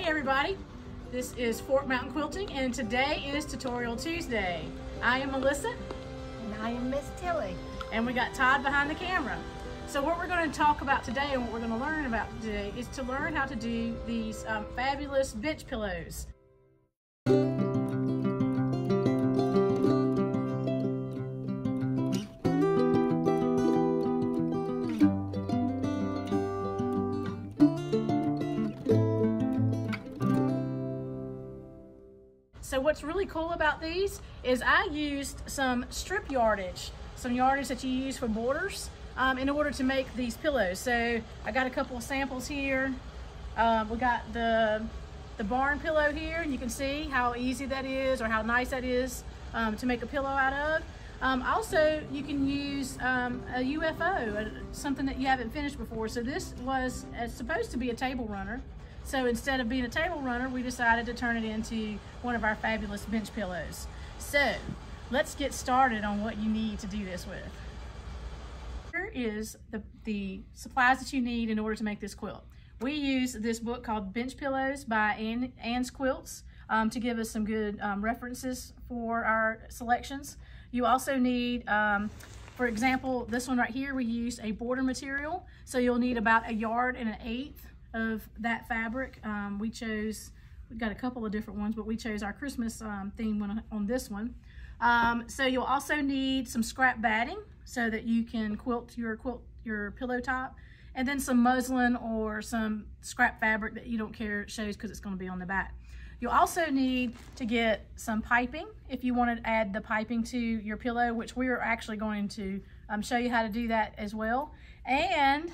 everybody, this is Mtn Quilting and today is Tutorial Tuesday. I am Melissa. And I am Miss Tilly. And we got Todd behind the camera. So what we're going to talk about today and what we're going to learn about today is to learn how to do these fabulous bench pillows. So what's really cool about these is I used some strip yardage, some yardage that you use for borders in order to make these pillows. So I got a couple of samples here. We got the barn pillow here, and you can see how easy that is or how nice that is to make a pillow out of. Also, you can use a UFO, something that you haven't finished before. So this was supposed to be a table runner. So instead of being a table runner, we decided to turn it into one of our fabulous bench pillows. So let's get started on what you need to do this with. Here is the supplies that you need in order to make this quilt. We use this book called Bench Pillows by Ann's Quilts to give us some good references for our selections. You also need, for example, this one right here, we used a border material. So you'll need about 1 1/8 yards of that fabric. We've got a couple of different ones, but we chose our Christmas theme one on this one. So you'll also need some scrap batting so that you can quilt your pillow top, and then some muslin or some scrap fabric that you don't care it shows because it's going to be on the back. You'll also need to get some piping if you want to add the piping to your pillow, which we are actually going to show you how to do that as well. And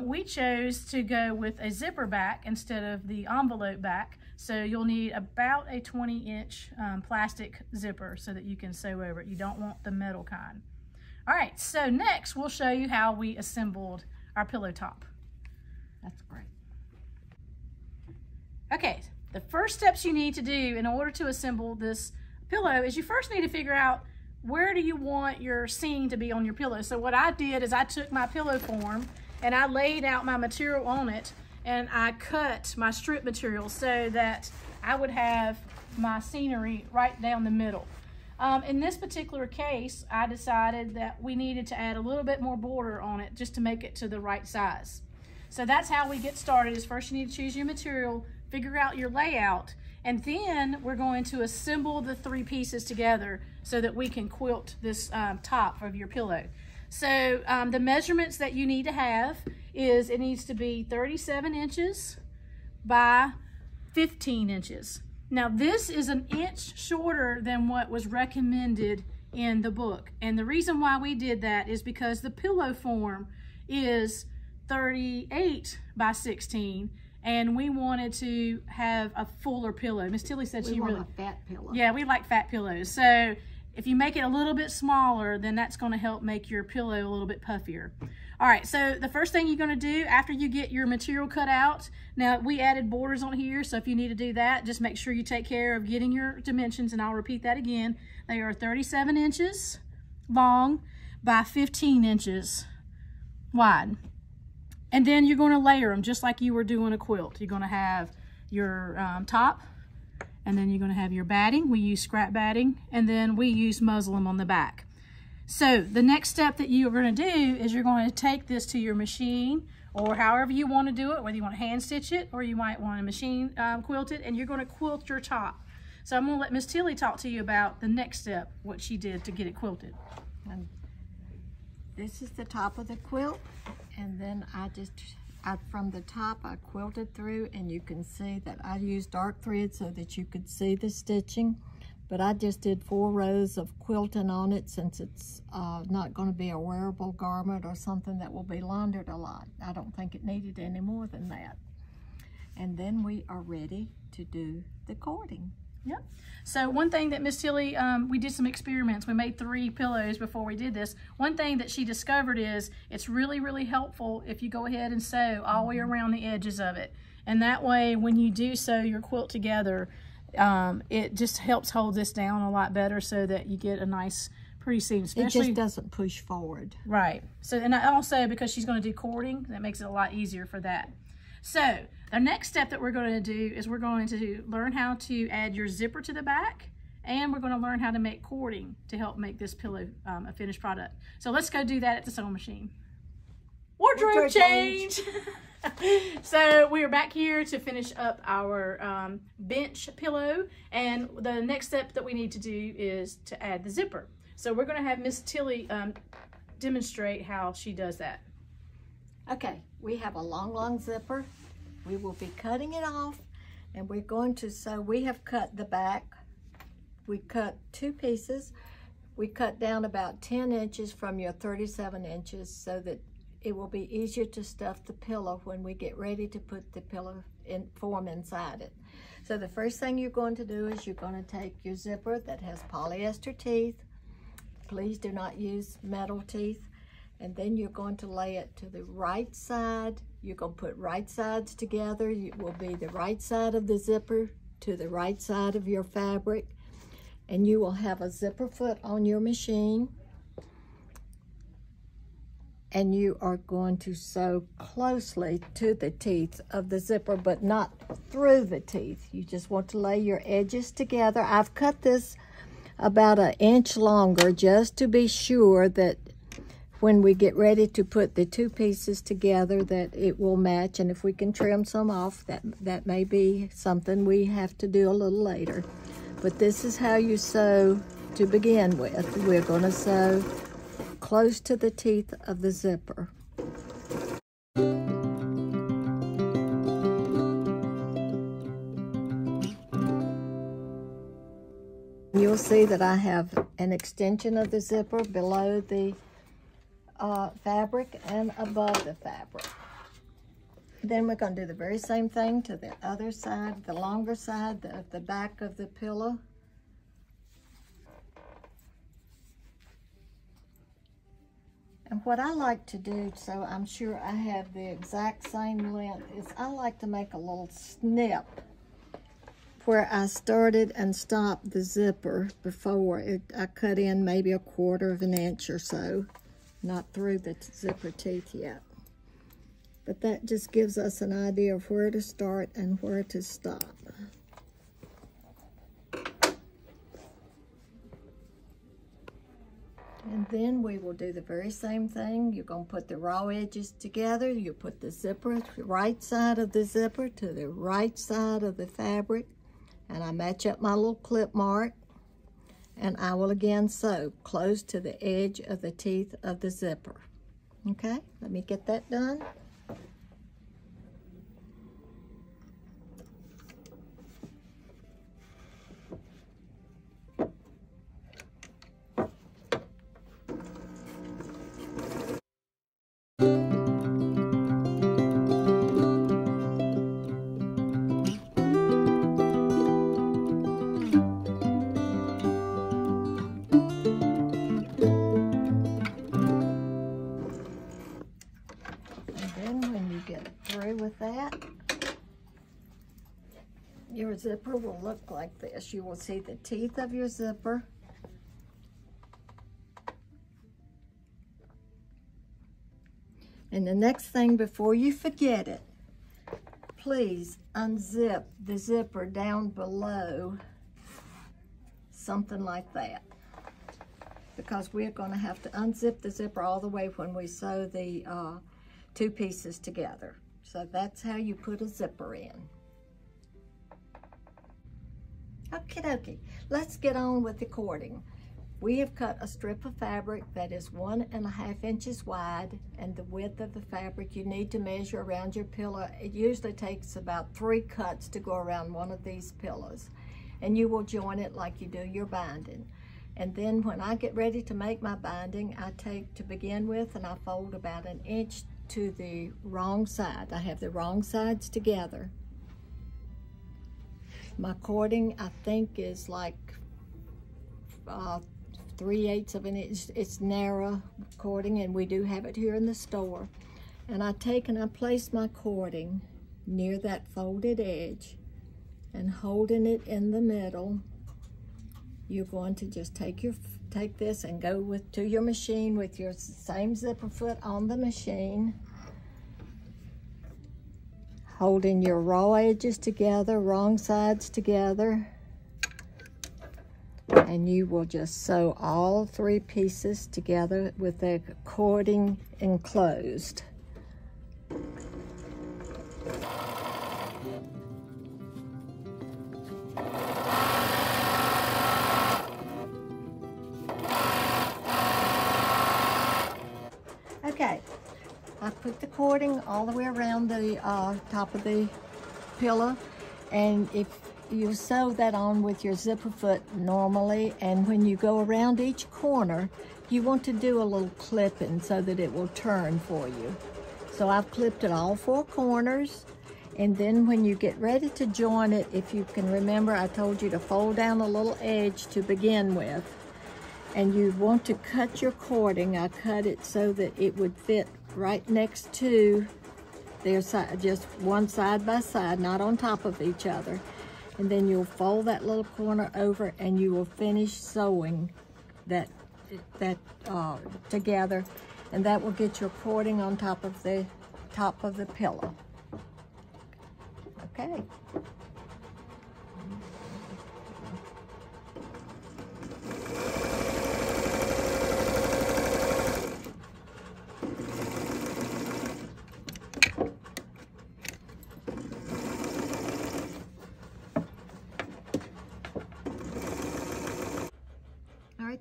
we chose to go with a zipper back instead of the envelope back. So you'll need about a 20-inch plastic zipper so that you can sew over it. You don't want the metal kind. All right, so next we'll show you how we assembled our pillow top. That's great. Okay, the first steps you need to do in order to assemble this pillow is you first need to figure out where do you want your seam to be on your pillow. So what I did is I took my pillow form and I laid out my material on it, and I cut my strip material so that I would have my scenery right down the middle. In this particular case, I decided that we needed to add a little bit more border on it just to make it to the right size. So that's how we get started. Is first you need to choose your material, figure out your layout, and then we're going to assemble the 3 pieces together so that we can quilt this top of your pillow. So the measurements that you need to have is it needs to be 37 inches by 15 inches. Now this is an inch shorter than what was recommended in the book. And the reason why we did that is because the pillow form is 38 by 16. And we wanted to have a fuller pillow. Miss Tilly said she really... a fat pillow. Yeah, we like fat pillows. So if you make it a little bit smaller, then that's going to help make your pillow a little bit puffier. All right, so the first thing you're going to do after you get your material cut out, now we added borders on here, so if you need to do that, just make sure you take care of getting your dimensions, and I'll repeat that again. They are 37 inches long by 15 inches wide. And then you're going to layer them just like you were doing a quilt. You're going to have your top, and then you're going to have your batting. We use scrap batting, and then we use muslin on the back. So the next step that you're going to do is you're going to take this to your machine, or however you want to do it, whether you want to hand stitch it or you might want to machine quilt it, and you're going to quilt your top. So I'm going to let Miss Tilly talk to you about the next step, what she did to get it quilted. And this is the top of the quilt, and then from the top I quilted through, and you can see that I used dark thread so that you could see the stitching, but I just did 4 rows of quilting on it since it's not going to be a wearable garment or something that will be laundered a lot. I don't think it needed any more than that. And then we are ready to do the cording. Yep. So one thing that Miss Tilly, we did some experiments. We made 3 pillows before we did this. One thing that she discovered is it's really, really helpful if you go ahead and sew all the way around the edges of it. And that way, when you do sew your quilt together, it just helps hold this down a lot better so that you get a nice, pretty seam. It just doesn't push forward. Right. So, and also because she's going to do cording, that makes it a lot easier for that. So the next step that we're going to do is we're going to learn how to add your zipper to the back, and we're going to learn how to make cording to help make this pillow a finished product. So let's go do that at the sewing machine. Wardrobe change. So we are back here to finish up our bench pillow, and the next step that we need to do is to add the zipper. So we're going to have Miss Tilly demonstrate how she does that. Okay, we have a long zipper. We will be cutting it off, and we're going to sew. We have cut the back. We cut 2 pieces. We cut down about 10 inches from your 37 inches so that it will be easier to stuff the pillow when we get ready to put the pillow form inside it. So the first thing you're going to do is you're going to take your zipper that has polyester teeth. Please do not use metal teeth. And then you're going to lay it to the right side. You're going to put right sides together. It will be the right side of the zipper to the right side of your fabric. And you will have a zipper foot on your machine. And you are going to sew closely to the teeth of the zipper, but not through the teeth. You just want to lay your edges together. I've cut this about 1 inch longer just to be sure that when we get ready to put the 2 pieces together that it will match. And if we can trim some off, that may be something we have to do a little later. But this is how you sew to begin with. We're going to sew close to the teeth of the zipper. You'll see that I have an extension of the zipper below the fabric and above the fabric. Then we're going to do the very same thing to the other side, the longer side of the back of the pillow. And what I like to do, so I'm sure I have the exact same length, is I like to make a little snip where I started and stopped the zipper before. I cut in maybe 1/4 inch or so, not through the zipper teeth yet. But that just gives us an idea of where to start and where to stop. And then we will do the very same thing. You're going to put the raw edges together. You put the zipper, the right side of the zipper to the right side of the fabric. And I match up my little clip mark. And I will again sew close to the edge of the teeth of the zipper. Okay, let me get that done. With that, your zipper will look like this. You will see the teeth of your zipper. And the next thing, before you forget it, please unzip the zipper down below, something like that, because we're going to have to unzip the zipper all the way when we sew the 2 pieces together. So that's how you put a zipper in. Okie dokie, let's get on with the cording. We have cut a strip of fabric that is 1.5 inches wide, and the width of the fabric you need to measure around your pillow. It usually takes about 3 cuts to go around one of these pillows, and you will join it like you do your binding. And then when I get ready to make my binding, I take to begin with and I fold about 1 inch to the wrong side. I have the wrong sides together. My cording, I think, is like 3/8 of an inch. It's narrow cording, and we do have it here in the store. And I take and I place my cording near that folded edge, and holding it in the middle, you're going to just take this and go to your machine with your same zipper foot on the machine. holding your raw edges together, wrong sides together. And you will just sew all 3 pieces together with the cording enclosed. Okay, I put the cording all the way around the top of the pillow, and if you sew that on with your zipper foot normally, and when you go around each corner, you want to do a little clipping so that it will turn for you. So I've clipped it all 4 corners, and then when you get ready to join it, if you can remember, I told you to fold down a little edge to begin with. And you want to cut your cording. I cut it so that it would fit right next to their side, just one side by side, not on top of each other. And then you'll fold that little corner over and you will finish sewing that together, and that will get your cording on top of the pillow. Okay.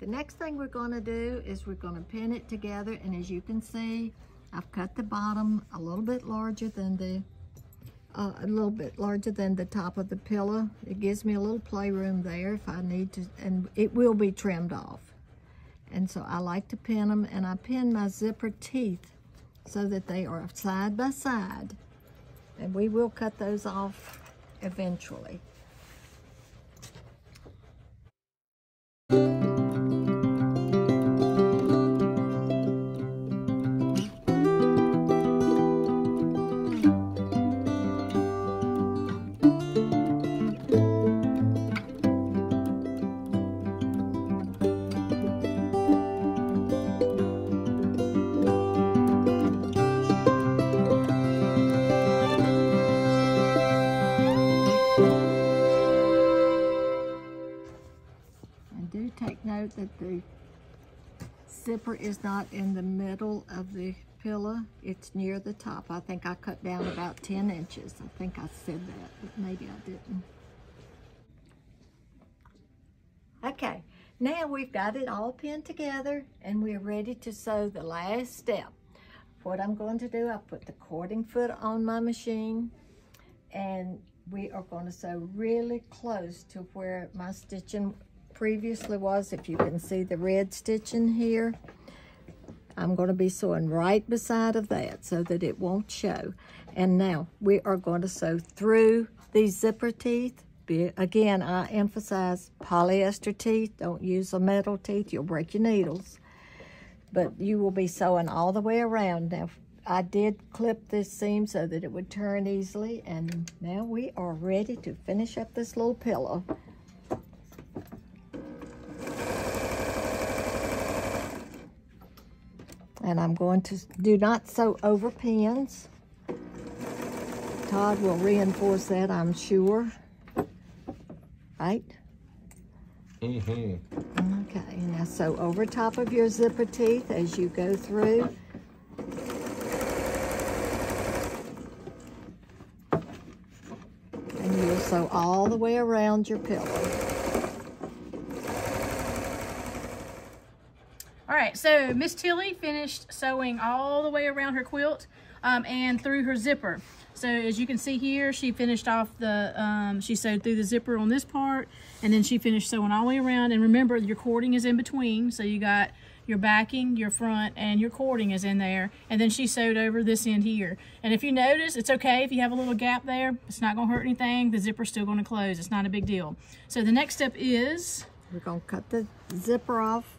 The next thing we're going to do is we're going to pin it together, and as you can see, I've cut the bottom a little bit larger than the top of the pillow. It gives me a little playroom there if I need to, and it will be trimmed off. And so I like to pin them, and I pin my zipper teeth so that they are side by side, and we will cut those off eventually. Take note that the zipper is not in the middle of the pillow, it's near the top. I think I cut down about 10 inches. I think I said that, but maybe I didn't. Okay, now we've got it all pinned together and we're ready to sew the last step. What I'm going to do, I put the cording foot on my machine, and we are going to sew really close to where my stitching previously was. If you can see the red stitching here, I'm going to be sewing right beside of that so that it won't show. And now we are going to sew through these zipper teeth. Again, I emphasize polyester teeth. Don't use the metal teeth, you'll break your needles. But you will be sewing all the way around. Now I did clip this seam so that it would turn easily, and now we are ready to finish up this little pillow. And I'm going to do not sew over pins. Todd will reinforce that, I'm sure. Right? Mm-hmm. Okay, now sew over top of your zipper teeth as you go through. And you'll sew all the way around your pillow. All right, so Miss Tilly finished sewing all the way around her quilt and through her zipper. So as you can see here, she finished off the, she sewed through the zipper on this part, and then she finished sewing all the way around. And remember, your cording is in between, so you got your backing, your front, and your cording is in there. And then she sewed over this end here. And if you notice, it's okay if you have a little gap there. It's not gonna hurt anything. The zipper's still gonna close. It's not a big deal. So the next step is, we're gonna cut the zipper off.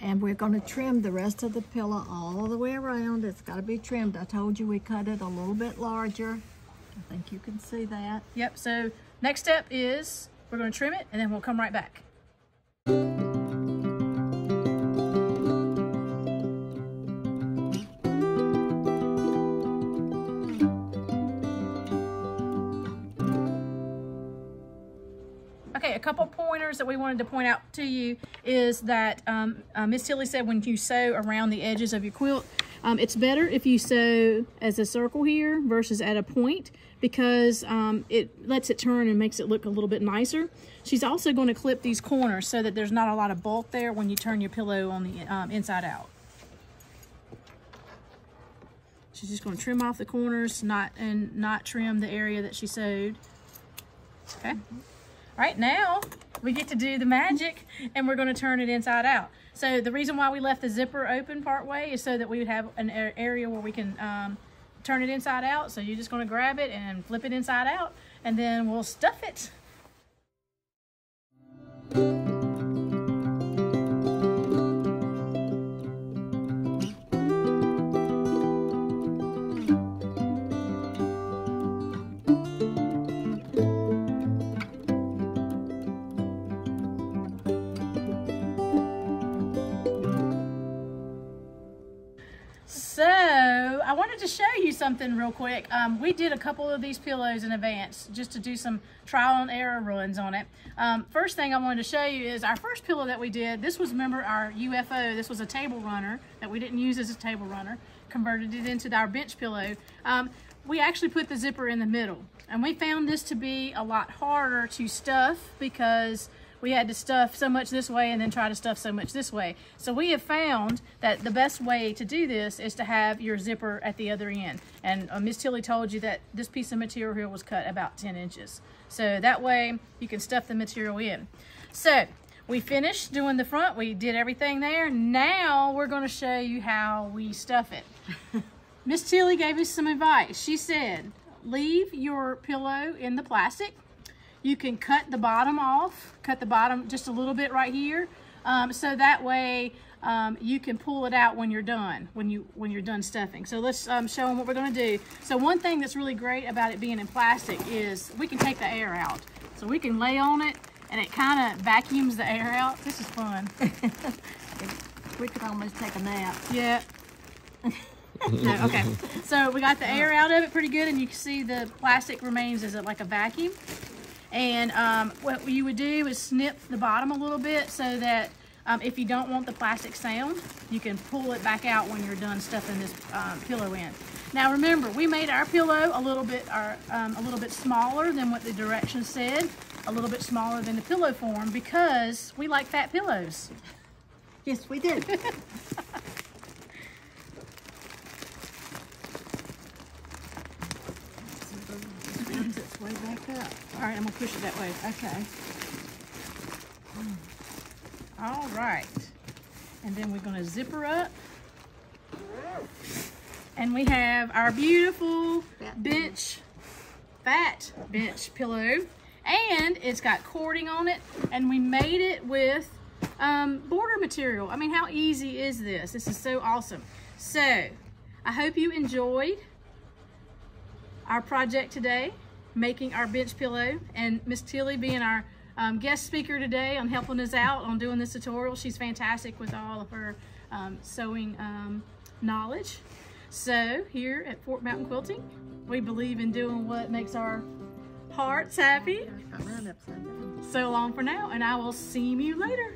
And we're going to trim the rest of the pillow all the way around. It's got to be trimmed. I told you we cut it a little bit larger. I think you can see that. Yep, so next step is we're going to trim it and then we'll come right back. Okay, a couple pointers that we wanted to point out to you is that Miss Tilly said when you sew around the edges of your quilt, it's better if you sew as a circle here versus at a point, because it lets it turn and makes it look a little bit nicer. She's also going to clip these corners so that there's not a lot of bulk there when you turn your pillow on the inside out. She's just going to trim off the corners, not trim the area that she sewed. Okay. All right, now we get to do the magic, and we're going to turn it inside out. So the reason why we left the zipper open part way is so that we would have an area where we can turn it inside out. So you're just going to grab it and flip it inside out, and then we'll stuff it. So I wanted to show you something real quick. We did a couple of these pillows in advance just to do some trial and error runs on it. First thing I wanted to show you is our first pillow that we did. This was, remember, our UFO. This was a table runner that we didn't use as a table runner. Converted it into our bench pillow. We actually put the zipper in the middle, and we found this to be a lot harder to stuff because we had to stuff so much this way and then try to stuff so much this way. So we have found that the best way to do this is to have your zipper at the other end. And Miss Tilly told you that this piece of material here was cut about 10 inches. So that way you can stuff the material in. So we finished doing the front. We did everything there. Now we're going to show you how we stuff it. Miss Tilly gave us some advice. She said, leave your pillow in the plastic. You can cut the bottom off, cut the bottom just a little bit right here, so that way you can pull it out when you're done, when you're done stuffing. So let's show them what we're going to do. So one thing that's really great about it being in plastic is we can take the air out. So we can lay on it, and it kind of vacuums the air out. This is fun. We could almost take a nap. Yeah. No, okay, so we got the air out of it pretty good, and you can see the plastic remains as like a vacuum. And what you would do is snip the bottom a little bit so that if you don't want the plastic sound, you can pull it back out when you're done stuffing this pillow in. Now remember, we made our pillow a little bit smaller than what the directions said, a little bit smaller than the pillow form, because we like fat pillows. Yes, we did. Its way back up. All right, I'm gonna push it that way. Okay. All right, and then we're gonna zipper up, and we have our beautiful fat bench pillow, and it's got cording on it, and we made it with border material. I mean, how easy is this? This is so awesome. So I hope you enjoyed our project today, making our bench pillow, and Miss Tilly being our guest speaker today on helping us out on doing this tutorial. She's fantastic with all of her sewing knowledge. So here at Fort Mountain Quilting, we believe in doing what makes our hearts happy. So long for now, and I will see you later.